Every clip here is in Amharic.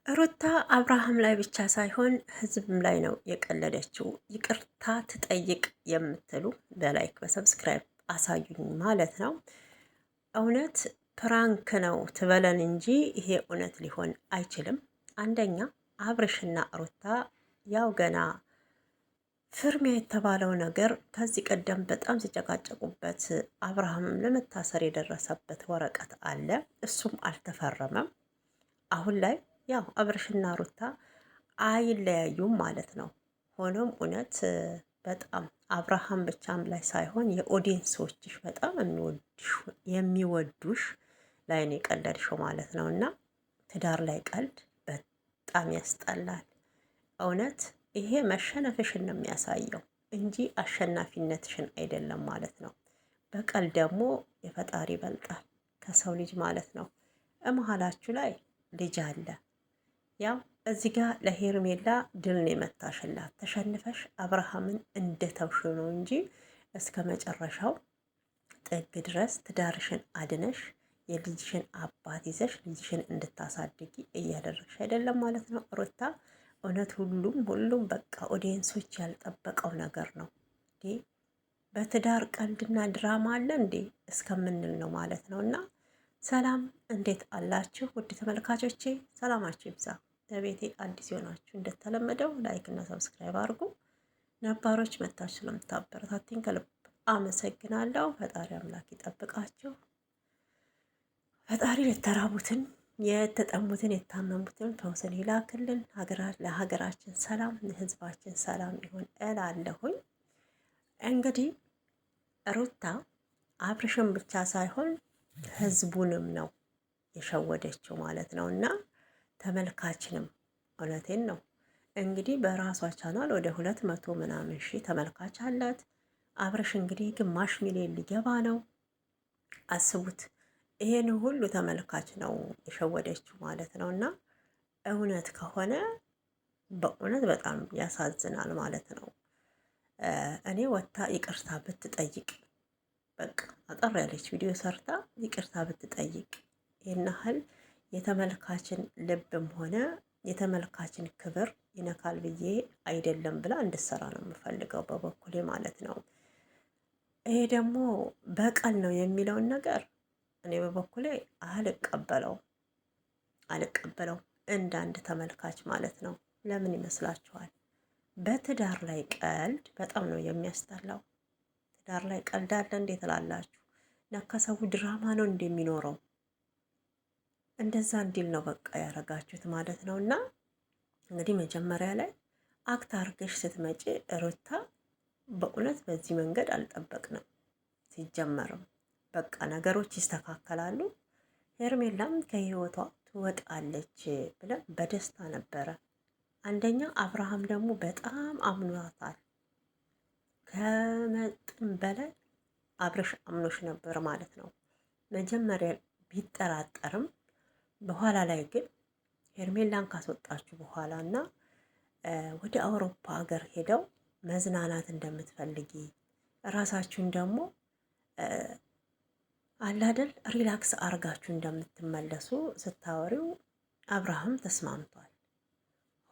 ሩታ አብርሃም ላይ ብቻ ሳይሆን ህዝብም ላይ ነው የቀለደችው። ይቅርታ ትጠይቅ የምትሉ በላይክ በሰብስክራይብ አሳዩኝ ማለት ነው። እውነት ፕራንክ ነው ትበለን እንጂ ይሄ እውነት ሊሆን አይችልም። አንደኛ አብርሽና ሩታ ያው ገና ፍርሚያ የተባለው ነገር ከዚህ ቀደም በጣም ሲጨቃጨቁበት አብርሃምም ለመታሰር የደረሰበት ወረቀት አለ። እሱም አልተፈረመም። አሁን ላይ ያው አብርሽና ሩታ አይለያዩም ማለት ነው። ሆኖም እውነት በጣም አብርሃም ብቻም ላይ ሳይሆን የኦዲየንሶችሽ በጣም የሚወዱሽ ላይ ነው የቀለድሽው ማለት ነው። እና ትዳር ላይ ቀልድ በጣም ያስጠላል። እውነት ይሄ መሸነፍሽን ነው የሚያሳየው እንጂ አሸናፊነትሽን አይደለም ማለት ነው። በቀል ደግሞ የፈጣሪ ይበልጣል ከሰው ልጅ ማለት ነው። እመሀላችሁ ላይ ልጅ አለ። ያው እዚህ ጋር ለሄርሜላ ድልን የመታሽላት ተሸንፈሽ አብርሃምን እንደተውሽ ነው እንጂ እስከ መጨረሻው ጥግ ድረስ ትዳርሽን አድነሽ የልጅሽን አባት ይዘሽ ልጅሽን እንድታሳድጊ እያደረግሽ አይደለም ማለት ነው ሩታ። እውነት ሁሉም በቃ ኦዲየንሶች ያልጠበቀው ነገር ነው እንዴ! በትዳር ቀልድና ድራማ አለ እንዴ እስከምንል ነው ማለት ነው። እና ሰላም እንዴት አላችሁ ውድ ተመልካቾቼ? ሰላማችሁ ይብዛ። ለቤቴ አዲስ የሆናችሁ እንደተለመደው ላይክ እና ሰብስክራይብ አድርጉ። ነባሮች መታችሁ ስለምታበረታትኝ ከልብ አመሰግናለሁ። ፈጣሪ አምላክ ይጠብቃችሁ። ፈጣሪ የተራቡትን የተጠሙትን የታመሙትን ፈውስን ይላክልን። ለሀገራችን ሰላም ለሕዝባችን ሰላም ይሁን እላለሁኝ። እንግዲህ ሩታ አብርሽን ብቻ ሳይሆን ሕዝቡንም ነው የሸወደችው ማለት ነው። እና ተመልካችንም እውነቴን ነው እንግዲህ በራሷ ቻናል ወደ 200 ምናምን ሺህ ተመልካች አላት። አብርሽ እንግዲህ ግማሽ ሚሊዮን ሊገባ ነው። አስቡት። ይሄን ሁሉ ተመልካች ነው የሸወደችው ማለት ነው። እና እውነት ከሆነ በእውነት በጣም ያሳዝናል ማለት ነው። እኔ ወታ ይቅርታ ብትጠይቅ በቃ አጠር ያለች ቪዲዮ ሰርታ ይቅርታ ብትጠይቅ ይህን ያህል የተመልካችን ልብም ሆነ የተመልካችን ክብር ይነካል ብዬ አይደለም ብላ እንድትሰራ ነው የምፈልገው በበኩሌ ማለት ነው። ይሄ ደግሞ በቀል ነው የሚለውን ነገር እኔ በበኩሌ አልቀበለው እንደ አንድ ተመልካች ማለት ነው። ለምን ይመስላችኋል? በትዳር ላይ ቀልድ በጣም ነው የሚያስጠላው። ትዳር ላይ ቀልድ አለ እንዴት ትላላችሁ? ነከሰው ድራማ ነው እንደሚኖረው እንደዛ እንዲል ነው በቃ ያረጋችሁት ማለት ነው። እና እንግዲህ መጀመሪያ ላይ አክት አርገሽ ስትመጪ ሩታ በእውነት በዚህ መንገድ አልጠበቅንም። ሲጀመርም በቃ ነገሮች ይስተካከላሉ፣ ሄርሜላም ከህይወቷ ትወጣለች ብለን በደስታ ነበረ። አንደኛ አብርሃም ደግሞ በጣም አምኗታል። ከመጠን በላይ አብርሽ አምኖሽ ነበር ማለት ነው። መጀመሪያ ቢጠራጠርም በኋላ ላይ ግን ሄርሜላን ካስወጣችሁ በኋላ እና ወደ አውሮፓ ሀገር ሄደው መዝናናት እንደምትፈልጊ ራሳችሁን ደግሞ አላደል ሪላክስ አርጋችሁ እንደምትመለሱ ስታወሪው አብርሃም ተስማምቷል።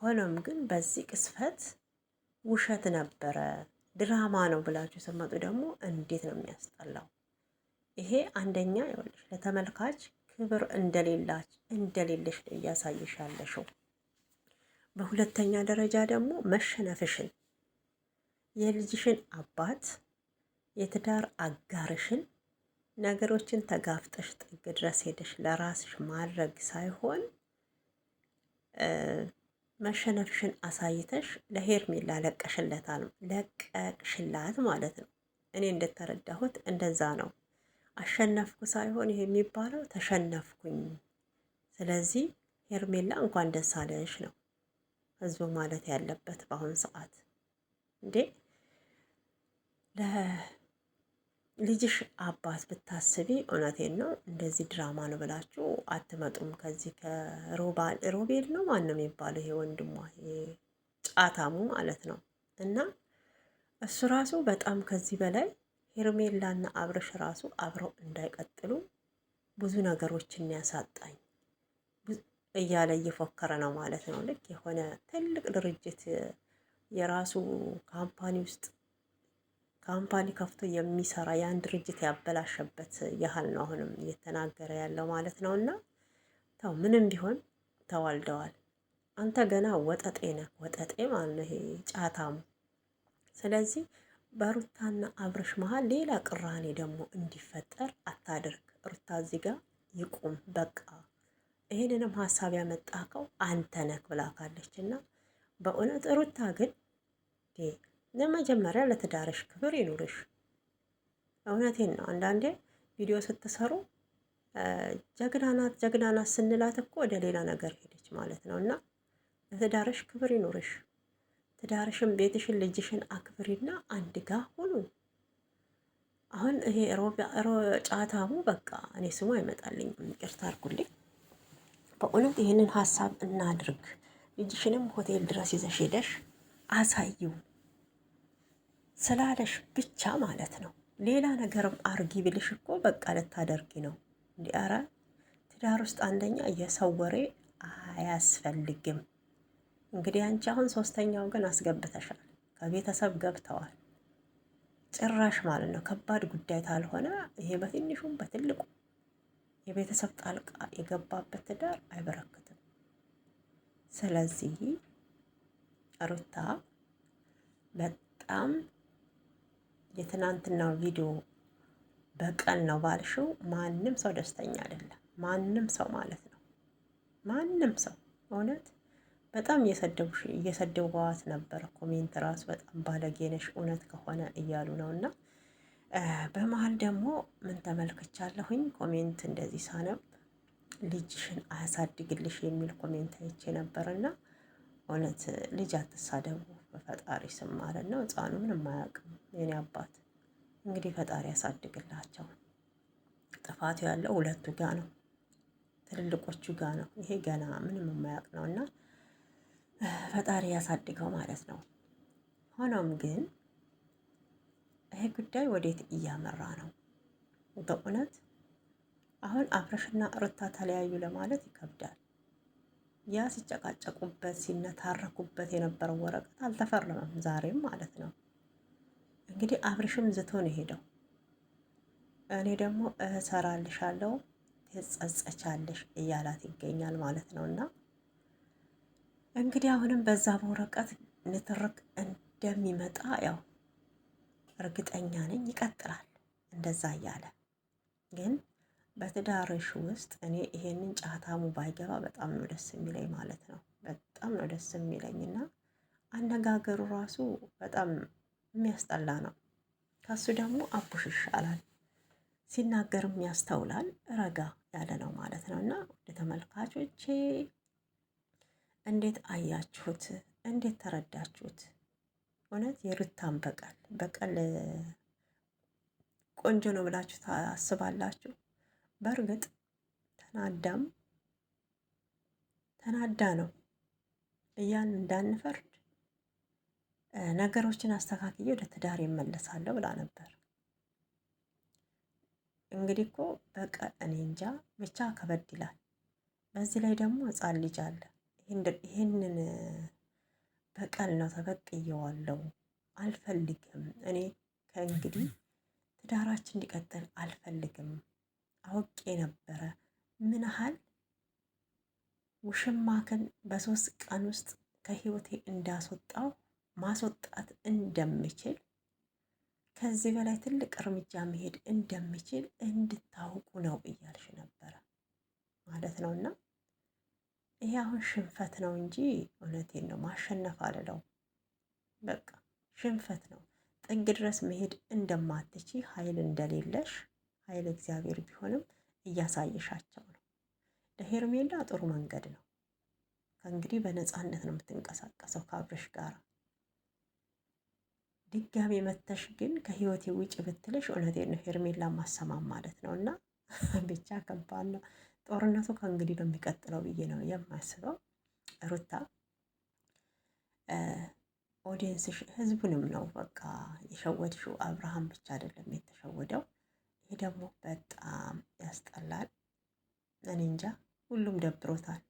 ሆኖም ግን በዚህ ቅስፈት ውሸት ነበረ ድራማ ነው ብላችሁ ስትመጡ ደግሞ እንዴት ነው የሚያስጠላው! ይሄ አንደኛ ይኸውልሽ ለተመልካች ክብር እንደሌለሽ ነው እያሳየሽ ያለሽው። በሁለተኛ ደረጃ ደግሞ መሸነፍሽን የልጅሽን አባት የትዳር አጋርሽን ነገሮችን ተጋፍጠሽ ጥግ ድረስ ሄደሽ ለራስሽ ማድረግ ሳይሆን መሸነፍሽን አሳይተሽ ለሄርሜላ ለቀቅሽላት ማለት ነው። እኔ እንደተረዳሁት እንደዛ ነው። አሸነፍኩ ሳይሆን ይሄ የሚባለው ተሸነፍኩኝ። ስለዚህ ሄርሜላ እንኳን ደስ አለሽ ነው ህዝቡ ማለት ያለበት በአሁኑ ሰዓት። እንዴ ለልጅሽ አባት ብታስቢ እውነቴን ነው እንደዚህ ድራማ ነው ብላችሁ አትመጡም። ከዚህ ከሮቤል ነው ማን ነው የሚባለው ይሄ ወንድሟ ጫታሙ ማለት ነው። እና እሱ ራሱ በጣም ከዚህ በላይ ሄርሜላና አብርሽ ራሱ አብረው እንዳይቀጥሉ ብዙ ነገሮችን ያሳጣኝ። እያለ እየፎከረ ነው ማለት ነው። ልክ የሆነ ትልቅ ድርጅት የራሱ ካምፓኒ ውስጥ ካምፓኒ ከፍቶ የሚሰራ ያን ድርጅት ያበላሸበት ያህል ነው አሁንም እየተናገረ ያለው ማለት ነው። እና ተው ምንም ቢሆን ተዋልደዋል። አንተ ገና ወጠጤ ነህ፣ ወጠጤ ማለት ነው ይሄ ጫታሙ። ስለዚህ በሩታና አብርሽ መሀል ሌላ ቅራኔ ደግሞ እንዲፈጠር አታድርግ። ሩታ እዚህ ጋር ይቁም በቃ። ይሄንንም ሀሳብ ያመጣከው አንተ ነህ ብላካለች። እና በእውነት ሩታ ግን ለመጀመሪያ ለትዳርሽ ክብር ይኑርሽ። እውነቴን ነው። አንዳንዴ ቪዲዮ ስትሰሩ ጀግና ናት ጀግና ናት ስንላት እኮ ወደ ሌላ ነገር ሄደች ማለት ነው። እና ለትዳርሽ ክብር ይኑርሽ። ትዳርሽን፣ ቤትሽን፣ ልጅሽን አክብሪና አንድ ጋ ሁኑ። አሁን ይሄ ጫታሙ በቃ እኔ ስሙ አይመጣልኝም፣ ይቅርታ አድርጉልኝ። በእውነት ይህንን ሀሳብ እናድርግ። ልጅሽንም ሆቴል ድረስ ይዘሽ ሄደሽ አሳይው ስላለሽ ብቻ ማለት ነው። ሌላ ነገርም አርጊ ብልሽ እኮ በቃ ልታደርጊ ነው። እንዲህ ኧረ ትዳር ውስጥ አንደኛ የሰው ወሬ አያስፈልግም። እንግዲህ አንቺ አሁን ሶስተኛው ግን አስገብተሻል። ከቤተሰብ ገብተዋል ጭራሽ ማለት ነው። ከባድ ጉዳይ ካልሆነ ይሄ በትንሹም በትልቁ የቤተሰብ ጣልቃ የገባበት ትዳር አይበረክትም። ስለዚህ ሩታ በጣም የትናንትናው ቪዲዮ በቀል ነው ባልሽው፣ ማንም ሰው ደስተኛ አይደለም። ማንም ሰው ማለት ነው። ማንም ሰው እውነት በጣም እየሰደቧት ነበር። ኮሜንት ራሱ በጣም ባለጌነሽ እውነት ከሆነ እያሉ ነው። እና በመሀል ደግሞ ምን ተመልክቻለሁኝ ኮሜንት እንደዚህ ሳነብ ልጅሽን አያሳድግልሽ የሚል ኮሜንት አይቼ ነበር። እና እውነት ልጅ አትሳደቡ በፈጣሪ ስም ማለት ነው። ሕፃኑ ምንም አያውቅም የኔ አባት። እንግዲህ ፈጣሪ ያሳድግላቸው። ጥፋቱ ያለው ሁለቱ ጋ ነው፣ ትልልቆቹ ጋ ነው። ይሄ ገና ምንም የማያውቅ ነው እና ፈጣሪ ያሳድገው ማለት ነው። ሆኖም ግን ይሄ ጉዳይ ወዴት እያመራ ነው? በእውነት አሁን አብርሽና ሩታ ተለያዩ ለማለት ይከብዳል። ያ ሲጨቃጨቁበት ሲነታረኩበት የነበረው ወረቀት አልተፈረመም ዛሬም ማለት ነው። እንግዲህ አብርሽም ዝቶ ነው ሄደው። እኔ ደግሞ እሰራልሻለሁ ትጸጸቻለሽ እያላት ይገኛል ማለት ነው። እና እንግዲህ አሁንም በዛ በወረቀት ንትርክ እንደሚመጣ ያው እርግጠኛ ነኝ። ይቀጥላል እንደዛ እያለ ግን በትዳርሽ ውስጥ እኔ ይሄንን ጫታሙ ባይገባ በጣም ነው ደስ የሚለኝ ማለት ነው። በጣም ነው ደስ የሚለኝ እና አነጋገሩ ራሱ በጣም የሚያስጠላ ነው። ከሱ ደግሞ አቡሽ ይሻላል፣ ሲናገርም ያስተውላል፣ ረጋ ያለ ነው ማለት ነው። እና ወደ ተመልካቾቼ እንዴት አያችሁት? እንዴት ተረዳችሁት? እውነት የሩታን በቀል ቆንጆ ነው ብላችሁ ታስባላችሁ? በእርግጥ ተናዳ ነው እያን እንዳንፈርድ ነገሮችን አስተካክዬ ወደ ትዳር ይመለሳለሁ ብላ ነበር። እንግዲህ እኮ እኔ እንጃ ብቻ ከበድ ይላል። በዚህ ላይ ደግሞ ሕፃን ልጅ አለ። ይህንን በቀል ነው ተበቅየዋለሁ፣ አልፈልግም። እኔ ከእንግዲህ ትዳራችን እንዲቀጥል አልፈልግም። አውቄ ነበረ ምን ያህል ውሽማክን በ3 ቀን ውስጥ ከህይወቴ እንዳስወጣው ማስወጣት እንደምችል ከዚህ በላይ ትልቅ እርምጃ መሄድ እንደምችል እንድታውቁ ነው እያልሽ ነበረ ማለት ነው። እና ይሄ አሁን ሽንፈት ነው እንጂ እውነቴን ነው ማሸነፍ አልለው። በቃ ሽንፈት ነው። ጥግ ድረስ መሄድ እንደማትቺ ኃይል እንደሌለሽ ኃይል እግዚአብሔር ቢሆንም እያሳየሻቸው ነው። ለሄርሜላ ጥሩ መንገድ ነው። ከእንግዲህ በነፃነት ነው የምትንቀሳቀሰው ከአብርሽ ጋር። ድጋሜ መተሽ ግን ከህይወቴ ውጭ ብትልሽ እውነቴን ነው ሄርሜላ ማሰማም ማለት ነው። እና ብቻ ከባድ ነው። ጦርነቱ ከእንግዲህ ነው የሚቀጥለው ብዬ ነው የማስበው። ሩታ ኦዲየንስሽ ህዝቡንም ነው በቃ የሸወድሽው። አብርሃም ብቻ አይደለም የተሸወደው። ይህ ደግሞ በጣም ያስጠላል። እኔ እንጃ ሁሉም ደብሮታል።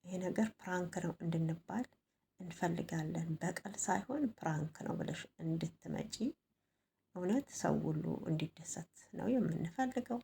ይሄ ነገር ፕራንክ ነው እንድንባል እንፈልጋለን። በቀል ሳይሆን ፕራንክ ነው ብለሽ እንድትመጪ እውነት ሰው ሁሉ እንዲደሰት ነው የምንፈልገው።